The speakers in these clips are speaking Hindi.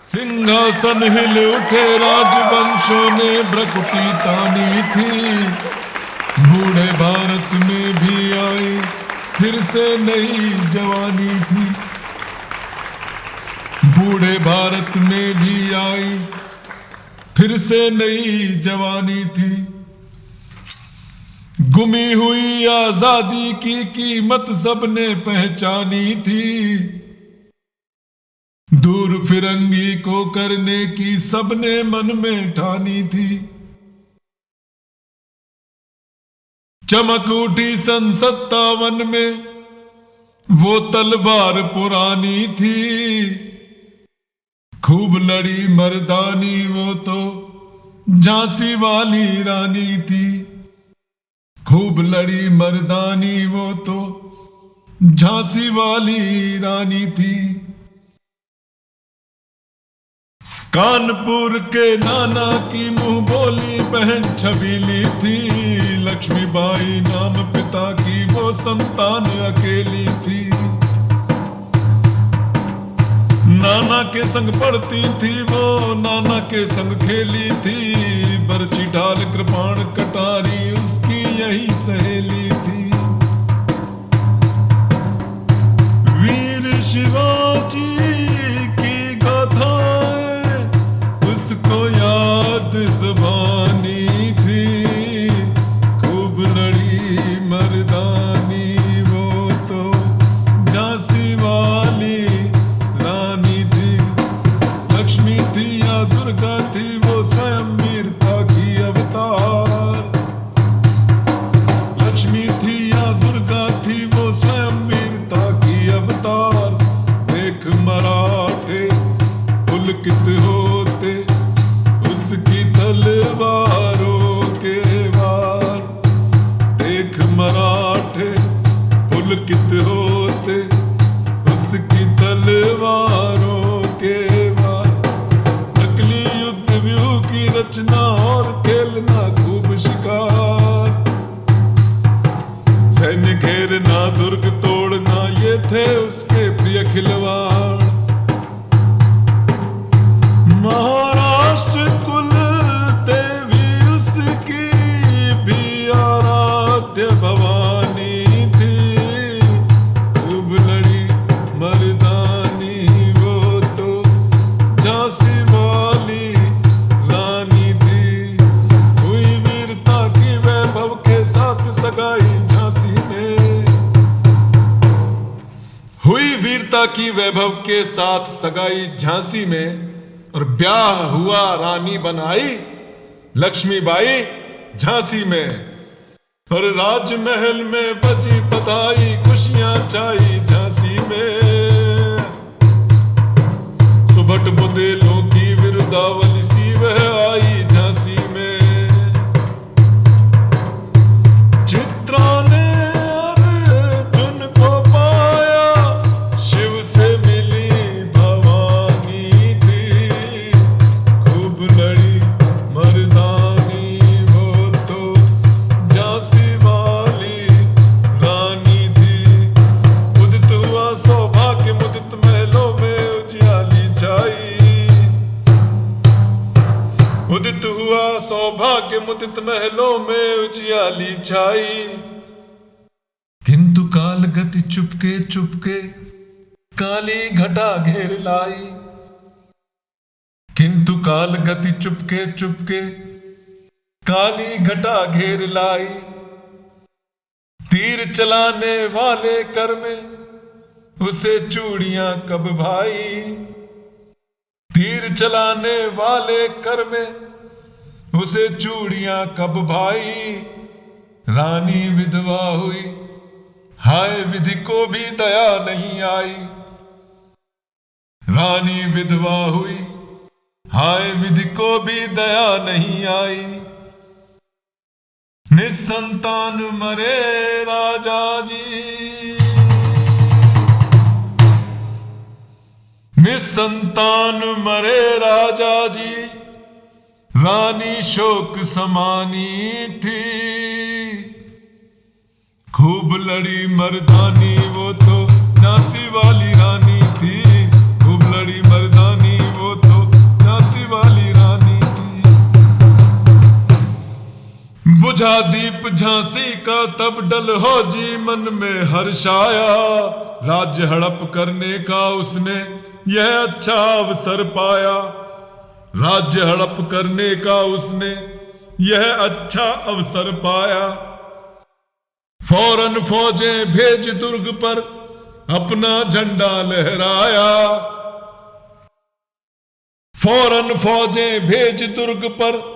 सिंहासन हिल उठे, राजवंशों ने भ्रकुटी तानी थी। बूढ़े भारत में भी आई फिर से नई जवानी थी। बूढ़े भारत में भी आई फिर से नई जवानी थी। गुमी हुई आजादी की कीमत सबने पहचानी थी। दूर फिरंगी को करने की सबने मन में ठानी थी। चमक उठी सन 57 में वो तलवार पुरानी थी। खूब लड़ी मर्दानी वो तो झांसी वाली रानी थी। खूब लड़ी मर्दानी वो तो झांसी वाली रानी थी। कानपुर के नाना की मुंह बोली बहन छबीली थी। लक्ष्मीबाई नाम पिता की वो संतान अकेली थी। नाना के संग पढ़ती थी वो, नाना के संग खेली थी। बरछी ढाल कृपाण कटारी उसकी यही सहेली थी। वीर शिवाजी की गाथाएं उसको याद ज़ुबानी थी। खूब लड़ी मर्दानी वो तो झांसी वाली रानी थी। लक्ष्मी थी या दुर्गा थी वो स्वयं वीरता की अवतार। लक्ष्मी थी या दुर्गा थी वो स्वयं वीरता की अवतार। देख मराठे पुलकित होते उसकी तलवारों के वार। देख मराठे पुलकित होते उसकी तलवारों के वार। नकली युद्ध व्यूह की रचना और खेलना खूब शिकार। सैन्य घेरना दुर्ग तोड़ना ये थे उसके प्रिय खिलवाड़। महाराष्ट्र कुल देवी उसकी भी आराध्य भवानी थी। खूब लड़ी मर्दानी वो तो झांसी वाली रानी थी। हुई वीरता की वैभव के साथ सगाई झांसी में। हुई वीरता की वैभव के साथ सगाई झांसी में और ब्याह हुआ रानी बनाई लक्ष्मीबाई झांसी में। और राजमहल में बजी बधाई खुशियां छाई झांसी में। सुबह बुंदेलों की विरुदावली सी वह आई झांसी में। चित्रा ने अर्जुन को पाया शिव से मिली भवानी थी। खूब लड़ी मर्दानी वो तो झांसी वाली रानी थी। उदित हुआ सौभाग्य मुदित महलों में उजियाली छाई। उदित हुआ सौभाग्य मुदित महलों में उजियाली छाई। किंतु काल गति चुपके चुपके काली घटा घेर लाई। किंतु काल गति चुपके चुपके काली घटा घेर लाई। तीर चलाने वाले कर में उसे चूड़ियां कब भाई। तीर चलाने वाले कर में उसे चूड़ियां कब भाई। रानी विधवा हुई हाय विधि को भी दया नहीं आई। रानी विधवा हुई हाय विधि को भी दया नहीं आई। निसंतान मरे राजा जी। निसंतान मरे राजा जी। रानी शोक समानी थी। खूब लड़ी मर्दानी वो तो झांसी वाली रानी थी। खूब लड़ी मर्दानी वो तो बुझा दीप झांसी का तब डलहौजी मन में हर्ष आया। राज्य हड़प करने का उसने यह अच्छा अवसर पाया। राज्य हड़प करने का उसने यह अच्छा अवसर पाया। फौरन फौजें भेज दुर्ग पर अपना झंडा लहराया। फौरन फौजें भेज दुर्ग पर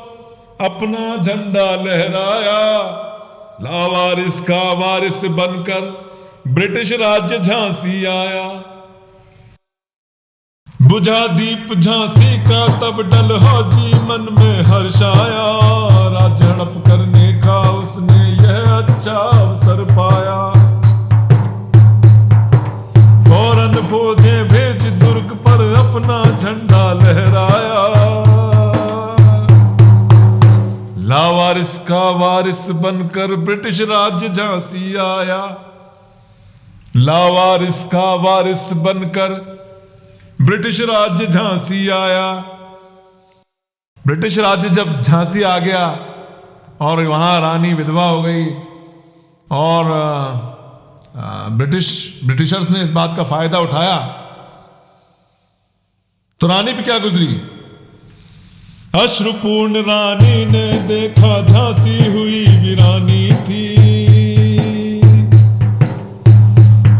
अपना झंडा लहराया। लावारिस का वारिस बनकर ब्रिटिश राज्य झांसी आया। बुझा दीप झांसी का तब डलहौजी मन में हर्ष आया। राज्य हड़प करने का उसने यह अच्छा अवसर पाया। फौरन फौजें भेज दुर्ग पर अपना झंडा लहराया। लावारिस का वारिस बनकर ब्रिटिश राज्य झांसी आया। लावारिस का वारिस बनकर ब्रिटिश राज्य झांसी आया। ब्रिटिश राज्य जब झांसी आ गया और वहां रानी विधवा हो गई और ब्रिटिशर्स ने इस बात का फायदा उठाया, तो रानी पे क्या गुजरी? अश्रुपूर्ण रानी ने देखा झांसी हुई वीरानी थी।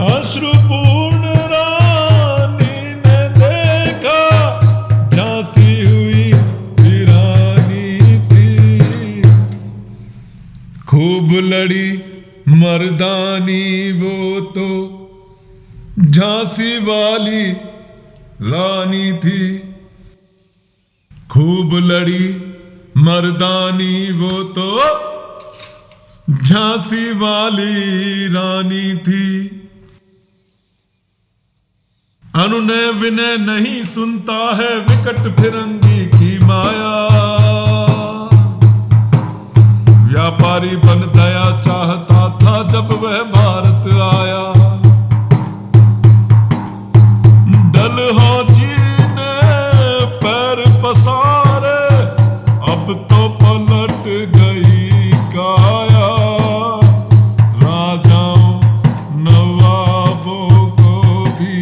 अश्रुपूर्ण रानी ने देखा झांसी हुई वीरानी थी। खूब लड़ी मर्दानी वो तो झांसी वाली रानी थी। खूब लड़ी मर्दानी वो तो झांसी वाली रानी थी। अनुनय विनय नहीं सुनता है विकट फिरंगी की माया। व्यापारी बन दया चाहता था जब वह भारत आया। डलहौजी ने पैर पसारे अब तो पलट गई काया। राजाओं नवाबों को भी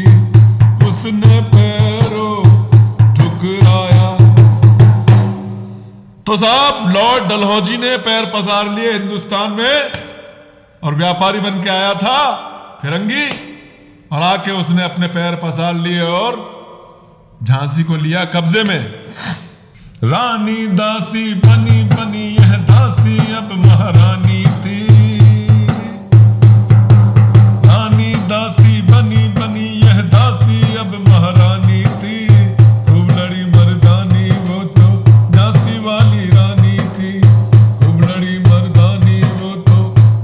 उसने पैरों ठुकराया। तो साहब लॉर्ड डलहौजी ने पैर पसार लिए हिंदुस्तान में और व्यापारी बन के आया था फिरंगी, और आके उसने अपने पैर पसार लिए और झांसी को लिया कब्जे में। रानी दासी बनी बनी यह दासी अब महारानी थी। रानी दासी बनी बनी यह दासी अब महारानी थी। खूब लड़ी मर्दानी वो तो झांसी वाली रानी थी। खूब लड़ी मर्दानी वो तो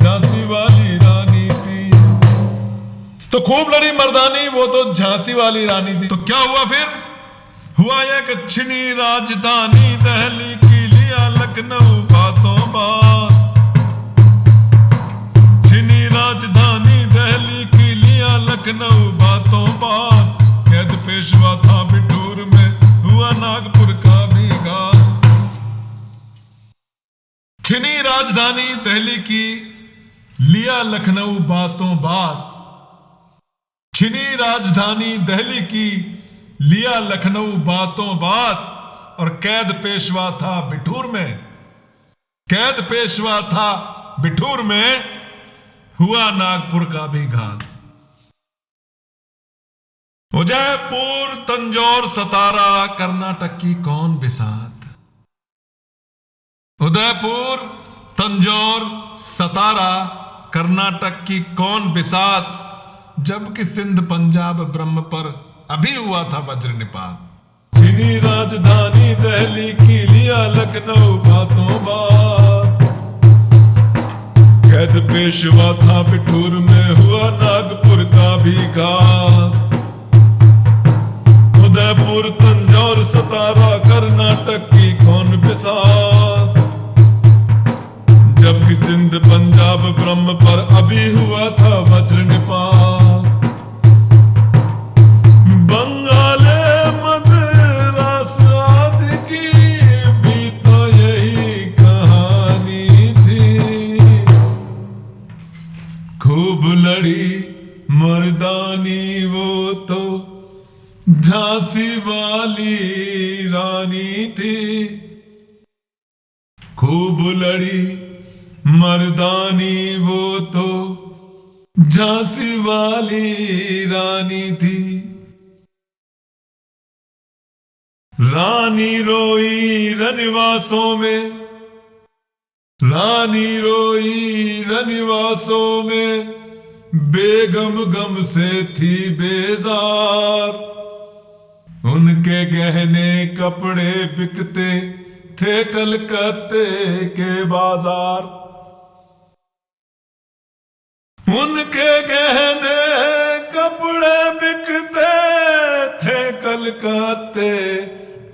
झांसी वाली रानी थी। तो खूब लड़ी मर्दानी वो तो झांसी वाली रानी थी। तो क्या हुआ फिर? हुआ एक छिनी राजधानी दिल्ली की लिया लखनऊ बातों बात। छिनी राजधानी दिल्ली की लिया लखनऊ बातों बात। कैद पेशवा था बिठूर में हुआ नागपुर का भी घात। छिनी राजधानी दिल्ली की लिया लखनऊ बातों बात। छिनी राजधानी दिल्ली की लिया लखनऊ बातों बात। और कैद पेशवा था बिठूर में। कैद पेशवा था बिठूर में हुआ नागपुर का भी घात। उदयपुर तंजौर सतारा कर्नाटक की कौन बिसात। उदयपुर तंजौर सतारा कर्नाटक की कौन बिसात। जबकि सिंध पंजाब ब्रह्म पर अभी हुआ था वज्र निपात। छिनी राजधानी दिल्ली की लिया लखनऊ बातों बात। कैद पेशवा था बिठूर में हुआ नागपुर का भी घात। उदयपुर तंजौर सतारा कर्नाटक की कौन बिसात। जबकि सिंध पंजाब ब्रह्म पर अभी हुआ था वज्र निपात। बंगाले मद्रास आदि की भी तो यही कहानी थी। वाली रानी थी, खूब लड़ी मर्दानी वो तो झांसी वाली रानी थी। रानी रोई रनिवासों में, रानी रोई रनिवासों में, बेगम गम से थी बेजार। उनके गहने कपड़े बिकते थे कलकत्ते के बाजार। उनके गहने कपड़े बिकते थे कलकत्ते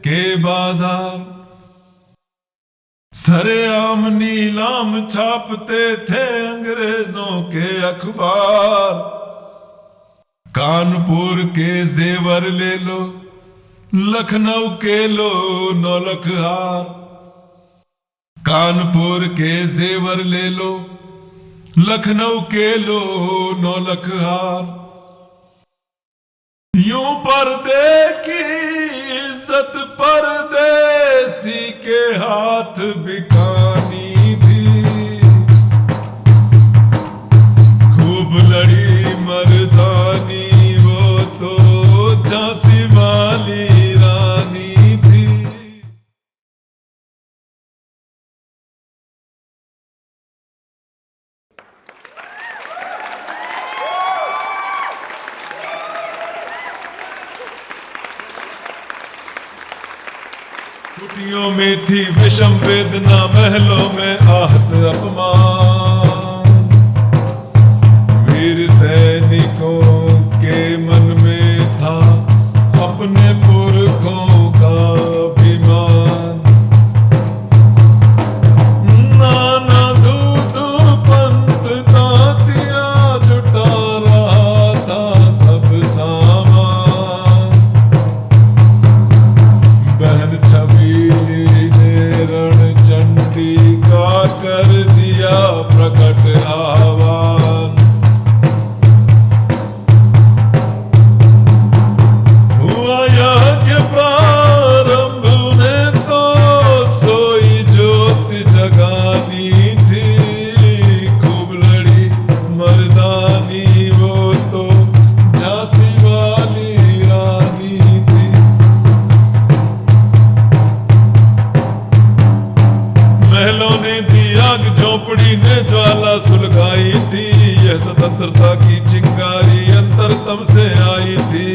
के बाजार। सरेआम नीलाम छापते थे अंग्रेजों के अखबार। कानपुर के जेवर ले लो, लखनऊ के लो नौलख हार। कानपुर के जेवर ले लो, लखनऊ के लो नौलख हार। यूं पर्दे की इज्जत परदेसी के हाथ बिकानी थी। खूब लड़ी मर्दानी वो तो झांसी वाली रानी थी। कुटियों में थी विषम वेदना, महलों में आहत अपमान। वीर सैनिकों के मन में था अपने पुरखों का अभिमान। नाना दूधू पंथ तांतियां जुटा रहा था सब सामान। बहन छबीली ने रणचंडी का कर दिया प्रकट आह्वान। हुआ यज्ञ प्रारंभ ने तो सोई ज्योति जगानी थी। खूब लड़ी मर्दानी वो तो झांसी वाली रानी थी। महलों ने दी आग, झोपड़ी ने ज्वाला सुलगाई थी। यह स्वतंत्रता की चिंगारी अंतरतम से आई थी।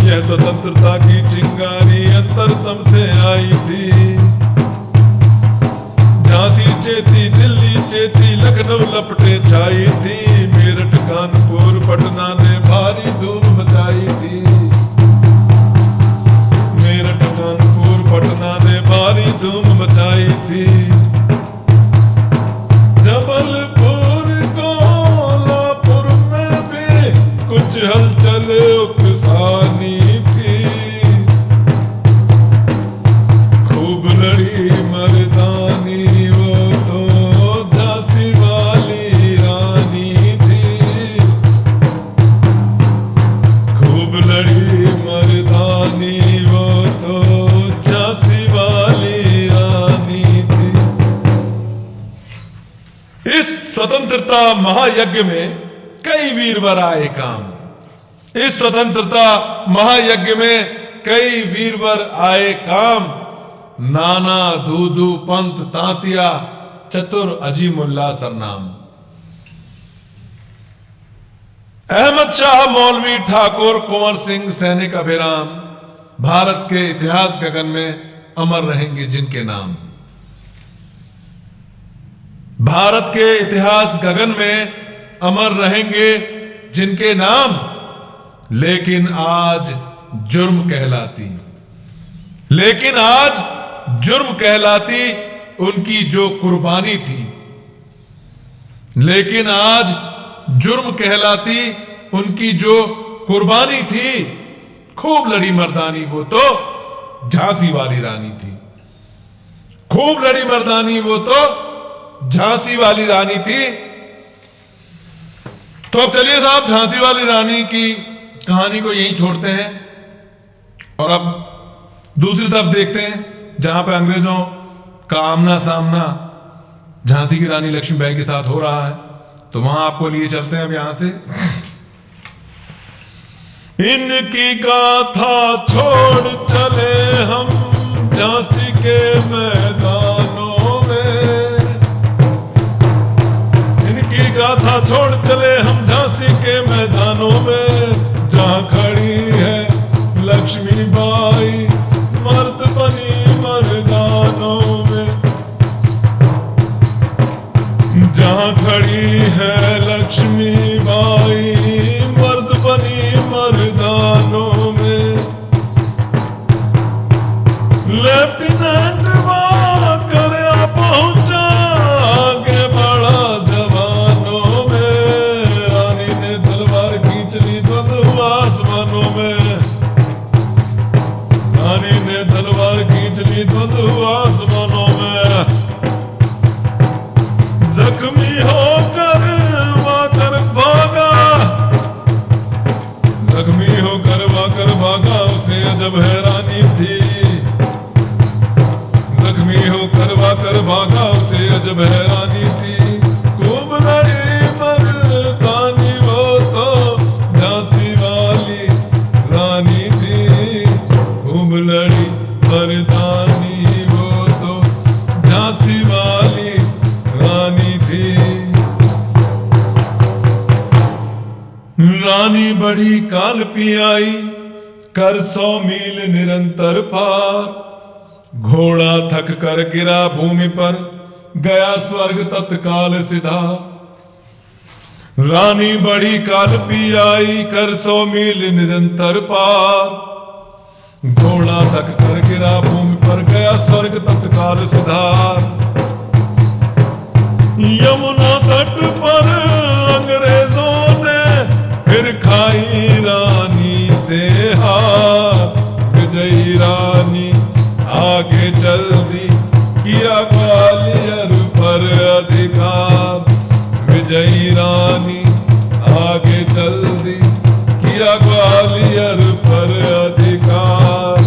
यह स्वतंत्रता की चिंगारी अंतरतम से आई थी। झांसी चेती, दिल्ली चेती, लखनऊ लपटे छाई थी। मेरठ कानपुर पटना ने भारी धूम मचाई थी। मेरठ कानपुर पटना ने भारी धूम मचाई थी। जबलपुर कोल्हापुर में भी कुछ हलचल उकसानी थी। खूब लड़ी मर्दानी वो तो झांसी वाली रानी थी। खूब लड़ी मर्दानी वो तो झांसी वाली रानी थी। इस स्वतंत्रता महायज्ञ में कई वीरवर आए काम। इस स्वतंत्रता महायज्ञ में कई वीरवर आए काम। नाना दूधू पंत तांतिया, चतुर अजीमुल्ला सरनाम। अहमद शाह मौलवी ठाकुर कुंवर सिंह सैनिक अभिराम, भारत के इतिहास गगन में अमर रहेंगे जिनके नाम। भारत के इतिहास गगन में अमर रहेंगे जिनके नाम। लेकिन आज जुर्म कहलाती, लेकिन आज जुर्म कहलाती उनकी जो कुर्बानी थी। लेकिन आज जुर्म कहलाती उनकी जो कुर्बानी थी। खूब लड़ी मर्दानी वो तो झांसी वाली रानी थी। खूब लड़ी मर्दानी वो तो झांसी वाली रानी थी। तो अब चलिए साहब, झांसी वाली रानी की कहानी को यहीं छोड़ते हैं और अब दूसरी तरफ देखते हैं जहां पर अंग्रेजों का आमना सामना झांसी की रानी लक्ष्मीबाई के साथ हो रहा है। तो वहां आपको लिए चलते हैं अब यहां से। इनकी गाथा छोड़ चले हम झांसी के मैदानों में, इनकी गाथा छोड़ चले हम झांसी के मैदानों में, जहां खड़ी है लक्ष्मीबाई मर्द बनी मर्दानों में, जहां खड़ी है लक्ष्मीबाई मर्द बनी मर्दानों में। लेफ्टिनेंट वाकर पहुंचा आगे बढ़ा जवानों में, रानी ने तलवार खींच ली द्वंद्व आसमानों में, रानी ने तलवार खींच ली द्वंद्व आसमानों में। जख्मी होकर वाकर भागा, जख्मी होकर वाकर भागा, उसे अजब हैरानी थी, जख्मी होकर वाकर भागा, उसे अजब हैरानी थी। खूब लड़ी मर्दानी वो तो झांसी वाली रानी थी, खूब लड़ी मर्दानी वो तो झांसी वाली रानी थी। रानी बड़ी काल पी आई कर 100 मील निरंतर पार, घोड़ा थक कर गिरा भूमि पर, गया स्वर्ग तत्काल सिधा। रानी बड़ी काल पी आई कर 100 मील निरंतर पार, घोड़ा थक कर गिरा भूमि पर, गया स्वर्ग तत्काल सिधा। यमुना तट पर अंग्रेजों ने फिर खाई रानी से हार, विजयी रानी आगे चल दी किया ग्वालियर पर अधिकार, विजयी रानी आगे चल दी किया ग्वालियर पर अधिकार।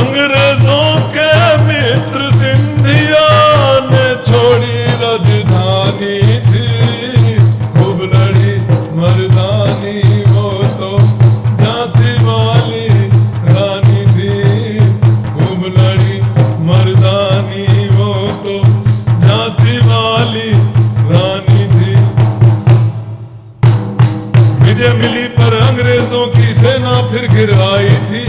अंग्रेजों के मित्र सिंधिया ने छोड़ी राजधानी थी, खूब लड़ी मर्दानी वो तो झांसी वाली रानी थी, खूब लड़ी मर्दानी वो तो झांसी वाली रानी थी। विजय मिली पर अंग्रेजों की सेना फिर गिर आई थी,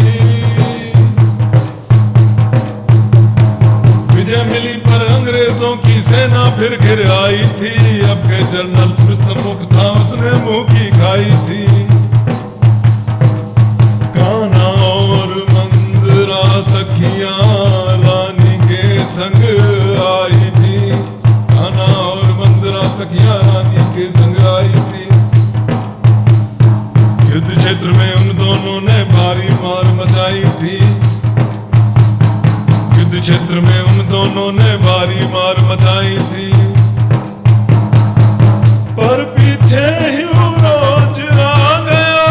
विजय मिली पर अंग्रेजों की सेना फिर गिर आई थी। अब के जनरल सम्मुख था उसने मुंह की खाई थी, कान्हा और मंदरा सखियां रानी के संग आई थी, कान्हा और मंदरा सखियां रानी के संग आई थी। युद्ध क्षेत्र में उन दोनों ने भारी मार मचाई थी, युद्ध क्षेत्र में उन दोनों ने भारी मार मचाई थी। पर पीछे ही रोज आ गया,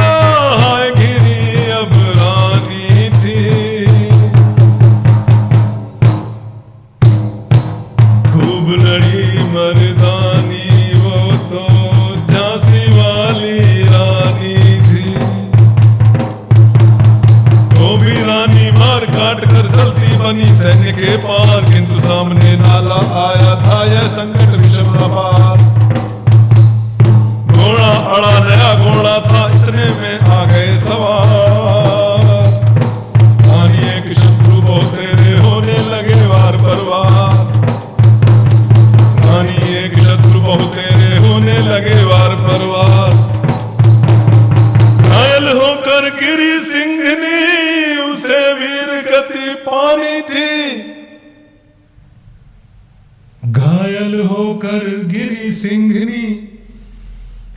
हाय गिरी अब रानी थी, खूब लड़ी मर्दानी वो तो झांसी वाली रानी थी। वो भी रानी मार काट कर चलती बनी सैन्य के पार, किंतु सामने नाला आया था यह संकट विषम अपार। घोड़ा अड़ा नया घोड़ा था, इतने में आ गए सवार, रानी एक शत्रु बहुत तेरे होने लगे वार पर वार, रानी एक शत्रु बहुत तेरे होने लगे वार पर वार। घायल होकर गिरी सिंघनी, उसे वीर गति पानी थी, घायल होकर गिरी सिंघनी,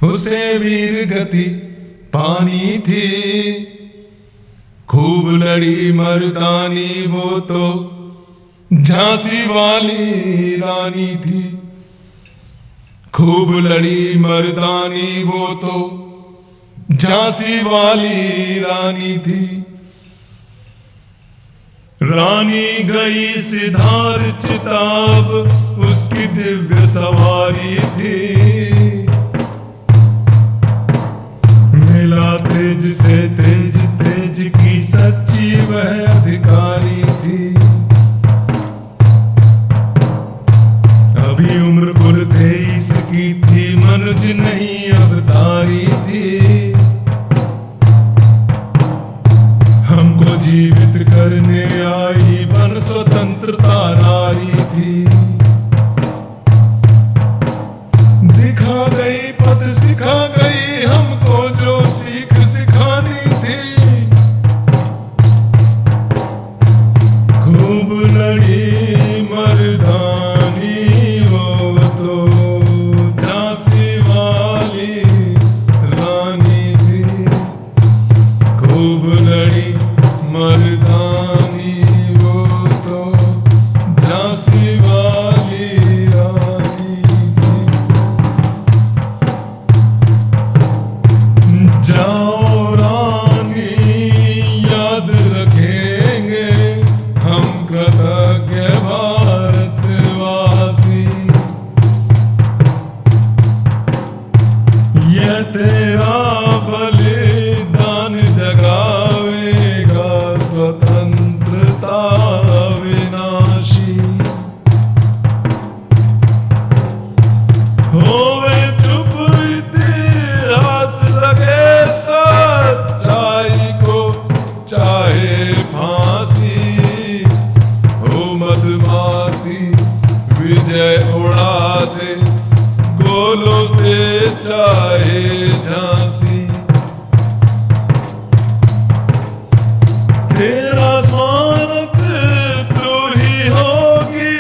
उसे वीर गति पानी थी। खूब लड़ी मर्दानी वो तो झांसी वाली रानी थी, खूब लड़ी मर्दानी वो तो झांसी वाली रानी थी। रानी गई सिधार चिताब, उसकी दिव्य सवारी थी। मिला तेज से तेज, तेज की सच्ची वह अधिकारी थी। अभी उम्र कुल 23 की थी, मनुज नहीं अवतारी थी। हमको जीवित करने आई बन स्वतंत्रता नारी थी। दिखा गई पथ सिखा गई हमको जो सीख सिखानी थी। खूब लड़ी मर्दानी वो तो झांसी वाली रानी थी। खूब लड़ी मर्दानी वो तो झांसी वाली रानी थी। जाओ रानी याद रखेंगे हम कृतज्ञ भारतवासी। यह तेरा बलिदान जगावेगा स्वतंत्रता विनाशी। होवे चुप इतिहास लगे सच्चाई को चाहे फांसी। हो मधुमाती विजय उड़ा दे गोलों से चाहे झांसी। तेरा स्मारक तू ही होगी,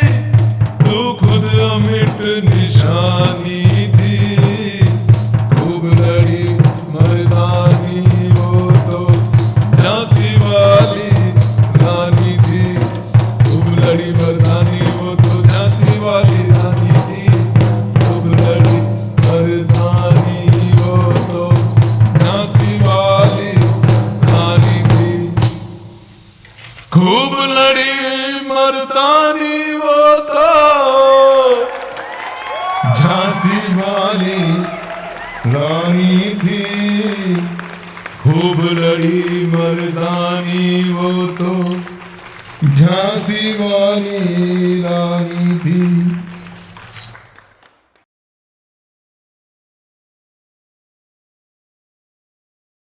तू खुद अमिट निशानी थी। खूब लड़ी मर्दानी वो तो झांसी वाली रानी थी। खूब लड़ी मर्दानी वो तो झांसी वाली रानी थी। खूब लड़ी मर्दानी वो तो झांसी वाली रानी थी। खूब लड़ी मर्दानी वो तो झांसी वाली रानी थी। खूब लड़ी मर्दानी वो तो झांसी वाली रानी थी।